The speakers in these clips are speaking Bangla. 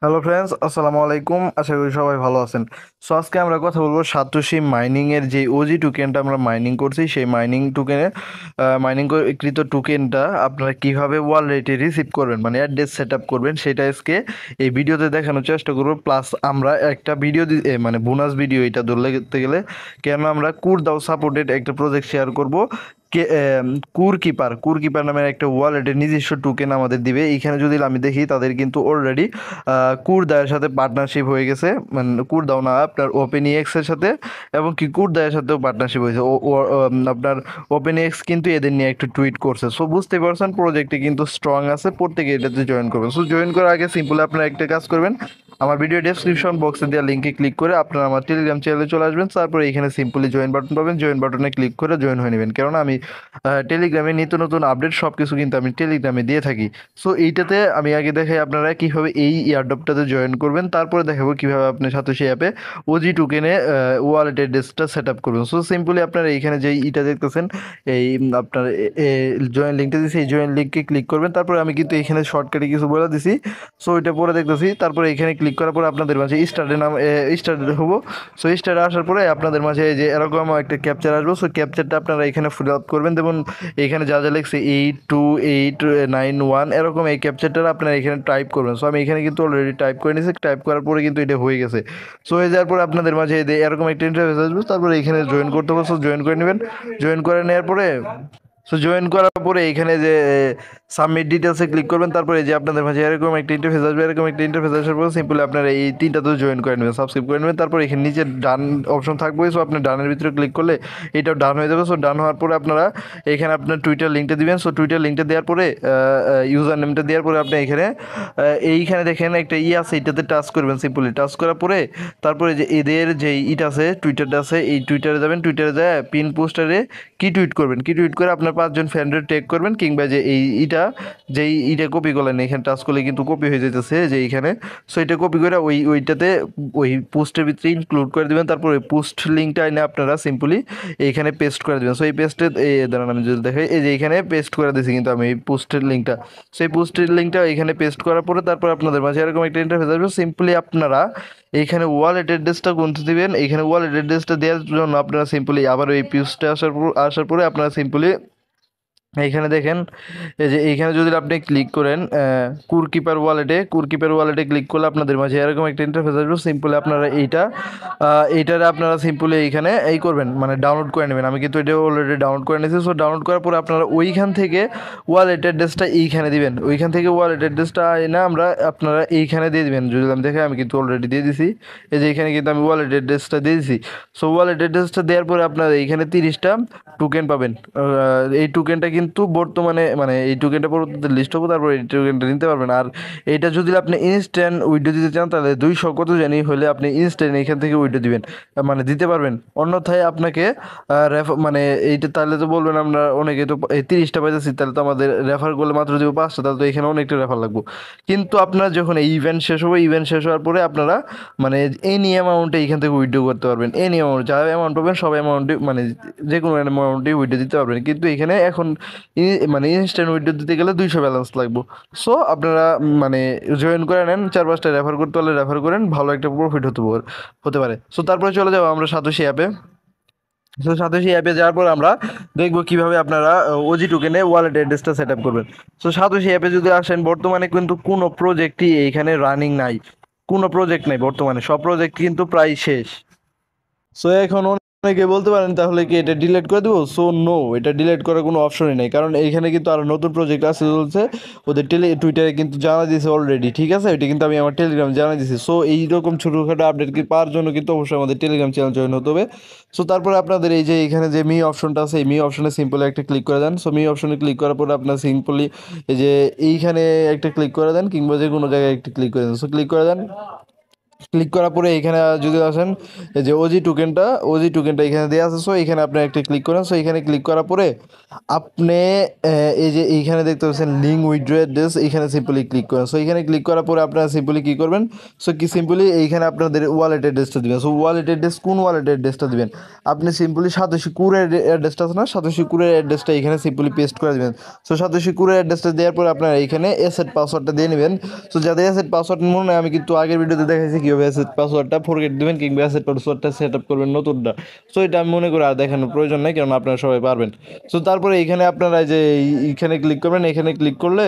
হ্যালো ফ্রেন্ডস, আসসালামু আলাইকুম। আশা করি সবাই ভালো আছেন। সো আজকে আমরা কথা বলবো সাতোশি মাইনিংয়ের যে ওজি টোকেনটা আমরা মাইনিং করছি, সেই মাইনিং টোকেনের কৃত টোকেনটা আপনারা কিভাবে ওয়ালেটে রিসিভ করবেন, মানে অ্যাড্রেস সেট আপ করবেন, সেটা আজকে এই ভিডিওতে দেখানোর চেষ্টা করবো। প্লাস আমরা একটা ভিডিও মানে বোনাস ভিডিও এটা ধরতে গেলে কেন আমরা কুরদাও সাপোর্টেড একটা প্রজেক্ট শেয়ার করব। কে কুর কিপার নামের একটা ওয়ালেটের নিজস্ব টোকেন আমাদের দিবে। এইখানে যদি আমি দেখি তাদের কিন্তু অলরেডি কুরদায়ের সাথে পার্টনারশিপ হয়ে গেছে, মানে কুরদাও না, আপনার ওপেন ইএক্স এর সাথে, এবং কি কুরদায়ের সাথেও পার্টনারশিপ হয়েছে। আপনার ওপেন ইএক্স কিন্তু এদের নিয়ে একটু টুইট করছে। সো বুঝতে পারছেন প্রজেক্টে কিন্তু স্ট্রং আছে, প্রত্যেকে এটাতে জয়েন করবেন। সো জয়েন করার আগে সিম্পলি আপনারা একটা কাজ করবেন, আমার ভিডিও ডেসক্রিপশন বক্সে দেওয়া লিঙ্কে ক্লিক করে আপনারা আমার টেলিগ্রাম চ্যানেলে চলে আসবেন। তারপরে এখানে সিম্পলি জয়েন বাটন পাবেন, জয়েন বাটনে ক্লিক করে জয়েন হয়ে নেবেন। কেননা আমি টেলিগ্রামে নিত্য নতুন আপডেট সব কিছু কিন্তু আমি টেলিগ্রামে দিয়ে থাকি। সো এইটাতে আমি আগে দেখাই আপনারা কীভাবে এই এয়ারড্রপটাতে জয়েন করবেন, তারপরে দেখাবো কীভাবে আপনি সাতোশি অ্যাপে ওজি টোকেনে ওয়ালেট অ্যাড্রেসটা সেট আপ করবেন। সো সিম্পলি আপনারা এইখানে যে ইটা দেখতেছেন, এই আপনার জয়েন লিঙ্কটা দিয়েছি, এই জয়েন লিঙ্কে ক্লিক করবেন। তারপরে আমি কিন্তু এখানে শর্টকাটে কিছু বলে দিছি, সো এটা পরে দেখতেছি। তারপরে এখানে ক্লিক করার পরে আপনাদের মাঝে স্টার্টে হবো। সো স্টার্টে আসার পরে আপনাদের মাঝে যে এরকম একটা ক্যাপচার আসবো। সো ক্যাপচারটা আপনারা এখানে ফিল আপ করবেন, যেমন এখানে যা যা লিখছে 8289 এরকম এই ক্যাপচারটা আপনারা এখানে টাইপ করবেন। সো আমি এখানে কিন্তু অলরেডি টাইপ করে নিয়েছি, টাইপ করার পরে কিন্তু এটা হয়ে গেছে। সো হয়ে যাওয়ার পরে আপনাদের মাঝে এরকম একটা ইন্টারফেস আসবে। তারপরে এখানে জয়েন করতে হবে। সো জয়েন করে নেবেন। জয়েন করে নেওয়ার পরে জয়েন করার পরে এখানে যে সাবমিট ডিটেলসে ক্লিক করবেন। তারপরে যে আপনাদের মাঝে এরকম একটা ইন্টারফেস আসবে। এরকম একটা ইন্টারফেস আসার পর সিম্পলি আপনারা এই তিনটাতেও জয়েন করে নেবেন, সাবস্ক্রাইব করে নেবেন। তারপর এখানে নিচে ডান অপশন থাকবে। সো আপনি ডানের ভিতরে ক্লিক করলে এটাও ডান হয়ে যাবে। সো ডান হওয়ার পরে আপনারা এখানে আপনার টুইটার লিঙ্কটা দিবেন। সো টুইটার লিঙ্কটা দেওয়ার পরে ইউজার নেমটা দেওয়ার পরে আপনি এখানে এইখানে দেখেন একটা আছে, এটাতে টাচ করবেন। সিম্পলি টাচ করার পরে তারপরে যে এদের যে ইট আছে, টুইটারটা আছে, এই টুইটারে যাবেন। টুইটারে যায় পিন পোস্টারে কি টুইট করবেন, কি টুইট করে আপনার 5জন ফ্রেন্ডের ট্যাগ করবেন, কিংবা যে যেই ইটা কপি করলেন, এখানে টাচ করলে কিন্তু কপি হয়ে যেতেছে যে এইখানে। সো এটা কপি করে ওইটাতে ওই পোস্টের ভিতরে ইনক্লুড করে দেবেন। তারপর ওই পোস্ট লিঙ্কটা এনে আপনারা সিম্পলি এইখানে পেস্ট করে দেবেন। সো এই পেস্টে দাঁড়ান আমি যদি দেখাই, এই যে এইখানে পেস্ট করে দিয়েছি কিন্তু আমি এই পোস্টের লিঙ্কটা। সেই পোস্টের লিঙ্কটা এখানে পেস্ট করার পরে তারপর আপনাদের মাঝে এরকম একটা ইন্টারফেস আসবে। সিম্পলি আপনারা এইখানে ওয়ালেট অ্যাড্রেসটা গুনতে দিবেন। এইখানে ওয়ালেট অ্যাড্রেসটা দেওয়ার জন্য আপনারা সিম্পলি আবার এই পেজটা আসার পরে আপনারা সিম্পলি এইখানে দেখেন, এই যে এইখানে যদি আপনি ক্লিক করেন কুরকিপার ওয়ালেটে ক্লিক করলে আপনাদের মাঝে এরকম একটা ইন্টারফেস আসবে। সিম্পলি আপনারা এইটারে আপনারা সিম্পলি এইখানে এই করবেন, মানে ডাউনলোড করে নেবেন। আমি কিন্তু এটা অলরেডি ডাউনলোড করে নিয়েছি। সো ডাউনলোড করার পরে আপনারা ওইখান থেকে ওয়ালেট অ্যাড্রেসটা এইখানে দিবেন। ওইখান থেকে ওয়ালেট অ্যাড্রেসটা না আপনারা এইখানে দিয়ে দিবেন। যদি আমি দেখে, আমি কিন্তু অলরেডি দিয়ে দিছি। এই যে এখানে কিন্তু আমি ওয়ালেট অ্যাড্রেসটা দিয়ে দিছি। সো ওয়ালেট অ্যাড্রেসটা দেওয়ার পরে আপনারা এইখানে 30টা টোকেন পাবেন। এই টোকেনটা কিন্তু বর্তমানে, মানে এই টোকেনটা পরবর্তীতে লিস্ট হবো, তারপর এই টোকেনটা নিতে পারবেন। আর এইটা যদি আপনি ইনস্ট্যান্ট উইড্রো দিতে চান, তাহলে 200 কত জানি হলে আপনি ইনস্ট্যান্ট এখান থেকে উইড্রো দিবেন, মানে দিতে পারবেন। অন্যথায় আপনাকে মানে এইটা, তাহলে তো বলবেন আমরা অনেকে তো এই 30টা পাইতেছি, তাহলে তো আমাদের রেফার করলে মাত্র দিব 5টা, তাহলে তো এখানে অনেকটা রেফার লাগবে। কিন্তু আপনার যখন এই ইভেন্ট শেষ হবে, ইভেন্ট শেষ হওয়ার পরে আপনারা মানে এনি অ্যামাউন্টে এখান থেকে উইথড্র করতে পারবেন। এনি অ্যামাউন্ট, যা অ্যামাউন্ট পাবেন সব অ্যামাউন্টে, মানে যে কোনো অ্যামাউন্টে উইথড্র দিতে পারবেন। কিন্তু এখানে এখন মানে ইনস্ট্যান্ট উইথড্র দিতে গেলে 200 ব্যালেন্স লাগবে। সো আপনারা মানে জয়েন করে নেন, 4-5টা রেফার করতে হলে রেফার করেন, ভালো একটা প্রফিট হতে পারে। সো তারপরে চলে যাবো আমরা সাতোশি অ্যাপে। সো সাতোশি অ্যাপে যাওয়ার পর আমরা দেখবো কিভাবে আপনারা ওজি টোকেনে ওয়ালেট অ্যাড্রেসটা সেট আপ করবেন। সো সাতোশি অ্যাপে যদি আসেন, বর্তমানে কিন্তু কোনো প্রজেক্টই এইখানে রানিং নাই, কোনো প্রজেক্ট নাই বর্তমানে, সব প্রজেক্ট কিন্তু প্রায় শেষ। সো এখন অনেকে বলতে পারেন তাহলে কি এটা ডিলিট করে দেবো? সো নো, এটা ডিলিট করার কোনো অপশনই নেই, কারণ এইখানে কিন্তু আরও নতুন প্রজেক্ট আসতে চলছে। ওদের টুইটারে কিন্তু জানা দিয়েছে অলরেডি, ঠিক আছে? এটা কিন্তু আমি আমার টেলিগ্রাম জানা দিয়েছি। সো এইরকম ছোটোখাটো আপডেট পাওয়ার জন্য কিন্তু অবশ্যই আমাদের টেলিগ্রাম চ্যানেল জয়েন হতে হবে। সো তারপরে আপনাদের এই যে এখানে যে মি অপশনটা আছে, এই মি অপশনে সিম্পলি একটা ক্লিক করে দেন। সো মি অপশনে ক্লিক করার পরে আপনার সিম্পলি এই যে এইখানে একটা ক্লিক করে দেন, কিংবা যে কোনো জায়গায় একটা ক্লিক করে দেন। সো ক্লিক করে দেন। ক্লিক করার পরে এখানে যদি আসেন, এই যে ওজি টোকেনটা এখানে দেওয়া আছে। সো এখানে আপনি একটা ক্লিক করেন। সো এখানে ক্লিক করার পরে আপনি এই যে এইখানে দেখতে পাচ্ছেন লিঙ্ক উইথড্র অ্যাড্রেস, এইখানে সিম্পলি ক্লিক করেন। সো এখানে ক্লিক করার পরে আপনারা সিম্পলি কী করবেন, সো কি সিম্পলি এইখানে আপনাদের ওয়ালেট অ্যাড্রেসটা দিবেন। সো ওয়ালেট অ্যাড্রেস কোন ওয়ালেট অ্যাড্রেসটা দিবেন, আপনি সিম্পলি সাতোশি কুরের অ্যাড্রেসটা আছে না, সাতোশি কুরের অ্যাড্রেসটা এখানে সিম্পলি পেস্ট করে দেবেন। সো সাতোশি কুরের অ্যাড্রেসটা দেওয়ার পরে আপনারা এখানে এসেট পাসওয়ার্ডটা দিয়ে নেবেন। সো যাদের এসেট পাসওয়ার্ড মনে হয়, আমি কিন্তু আগের ভিডিওতে দেখাইছি কীভাবে এসেট পাসওয়ার্ডটা ফরগেট দেবেন কিংবা এসেট পাসওয়ার্ডটা সেট আপ করবেন নতুনটা। সো এটা আমি মনে করি আর দেখানোর প্রয়োজন নেই, কারণ আপনারা সবাই পারবেন। সো তারপরে এখানে আপনারা যে এইখানে ক্লিক করবেন, এখানে ক্লিক করলে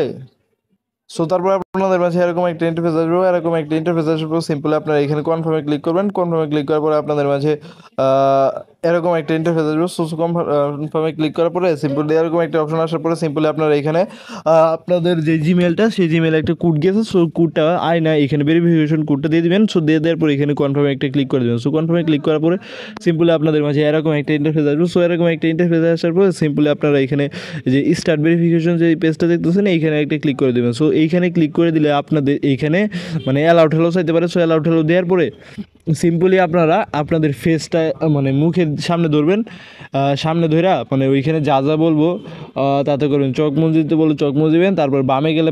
সো তারপর আপনাদের মাঝে এরকম একটা ইন্টারফেস আসবে। সিম্পলি আপনারা এখানে কনফার্মে ক্লিক করবেন। কনফার্মে ক্লিক করার পরে আপনাদের মাঝে এরকম একটা ইন্টারফেস আসবে। সো কনফার্মে ক্লিক করার পরে সিম্পলি এরকম একটা অপশন আসার পরে সিম্পলি আপনারা এখানে আপনাদের যে জিমেলটা, সেই জিমেলে একটা কোড গেছে। সো কোডটা না এখানে ভেরিফিকেশন কোডটা দিয়ে দিবেন। সো দিয়ে দেওয়ার পরে এখানে কনফার্মে একটা ক্লিক করে দেবেন। সো কনফার্মে ক্লিক করার পরে সিম্পলি আপনাদের মাঝে এরকম একটা ইন্টারফেস আসবে। সো এরকম একটা ইন্টারফেস আসার পরে সিম্পলি আপনারা এখানে যে স্টার্ট ভেরিফিকেশন যে পেজটা দেখতেছেন, এইখানে একটা ক্লিক করে দেবেন। সো এইখানে ক্লিক করে দিলে আপনাদের এইখানে মানে অ্যালাউড হ্যালো চাইতে পারে। সো অ্যালাউড হ্যালো দেওয়ার পরে সিম্পলি আপনারা আপনাদের ফেসটা মানে মুখের সামনে ধরবেন। সামনে ধরা মানে ওইখানে যা যা বলবো তাতে করবেন। চোখ মুজ দিতে বলে চোখ মুজ দিবেন। তারপর বামে গেলে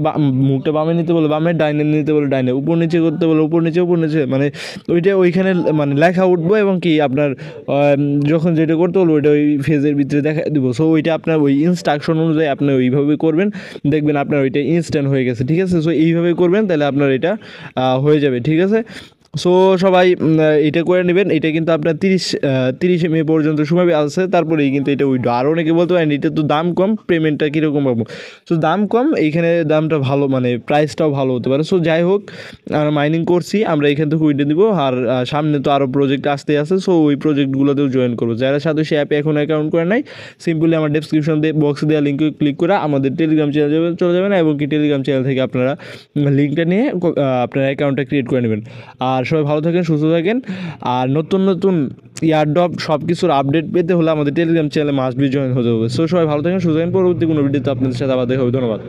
মুখটা বামে নিতে বলে বামে, ডাইনে নিতে বলে ডাইনে, উপর নিচে করতে বলে উপর নিচে মানে ওইটা ওইখানে মানে লেখা উঠবো এবং কি আপনার যখন যেটা করতে বলবো ওইটা ওই ফেজের ভিতরে দেখা দিব। সো ওইটা আপনার ওই ইনস্ট্রাকশন অনুযায়ী আপনি ওইভাবে করবেন, দেখবেন আপনার ওইটা ইনস্ট্যান্ট হয়ে গেছে। ঠিক আছে, সো এইভাবে করবেন, তাহলে আপনার এটা হয়ে যাবে। ঠিক আছে, সো সবাই এটা করে নেবেন। এটা কিন্তু আপনার 30 মে পর্যন্ত সময় আছে, তারপরেই কিন্তু এটা উইড্রো। আর অনেকে বলতে পারেন এটা তো দাম কম, পেমেন্টটা কীরকম পাবো। সো দাম কম, এইখানে দামটা ভালো, মানে প্রাইসটাও ভালো হতে পারে। সো যাই হোক, আমরা মাইনিং করছি, আমরা এখান থেকে উইড্রো দিব। আর সামনে তো আরও প্রজেক্ট আসতে আছে। সো ওই প্রজেক্টগুলোতেও জয়েন করবো। যারা সাথে অ্যাপে এখন অ্যাকাউন্ট করে নাই, সিম্পলি আমার ডেসক্রিপশন বক্সে দেওয়া লিঙ্কে ক্লিক করে আমাদের টেলিগ্রাম চ্যানেল চলে যাবেন, এবং কি টেলিগ্রাম চ্যানেল থেকে আপনারা লিঙ্কটা নিয়ে আপনার অ্যাকাউন্টটা ক্রিয়েট করে নেবেন। আর সবাই ভালো থাকেন, সুস্থ থাকেন। আর নতুন নতুন ইয়ারড্রপ সব কিছুর আপডেট পেতে হলে আমাদের টেলিগ্রাম চ্যানেলে মাস্ট বি জয়েন হতে হবে। সো সবাই ভালো থাকেন, সুস্থ থাকেন। পরবর্তী কোনো ভিডিওতে আপনাদের সাথে আবার দেখা হবে। ধন্যবাদ।